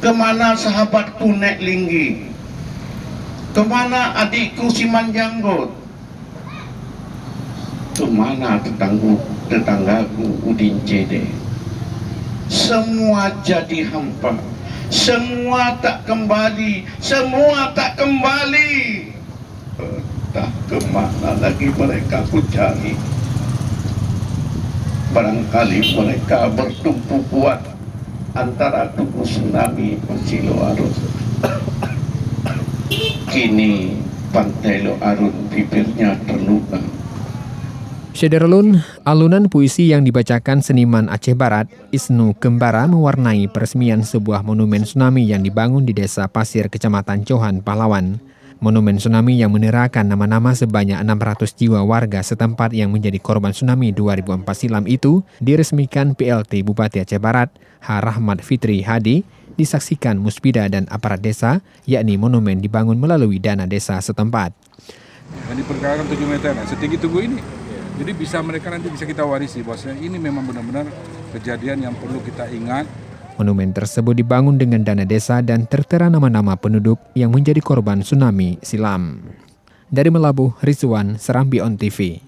Kemana sahabatku Nek Linggi? Kemana adikku Simanjanggot? Kemana tetanggaku Udin Cede? Semua jadi hampa, semua tak kembali, semua tak kembali. Entah kemana lagi mereka ku cari. Barangkali mereka bertumpu kuat antara Tugu Tsunami Silo Arun. Kini Pantai Lo Arun bibirnya terluka. Syederlun, alunan puisi yang dibacakan seniman Aceh Barat, Isnu Kembara, mewarnai peresmian sebuah monumen tsunami yang dibangun di Desa Pasir, Kecamatan Cohan, Pahlawan. Monumen tsunami yang menerahkan nama-nama sebanyak 600 jiwa warga setempat yang menjadi korban tsunami 2004 silam itu diresmikan PLT Bupati Aceh Barat, H. Rahmat Fitri Hadi, disaksikan Muspida dan aparat desa, yakni monumen dibangun melalui dana desa setempat. Dan diperkirakan 7 meter, setinggi tugu ini. Jadi mereka nanti bisa kita warisi bahwasanya ini memang benar-benar kejadian yang perlu kita ingat. Monumen tersebut dibangun dengan dana desa dan tertera nama-nama penduduk yang menjadi korban tsunami silam. Dari Melabuh, Rizwan, Serambi On TV.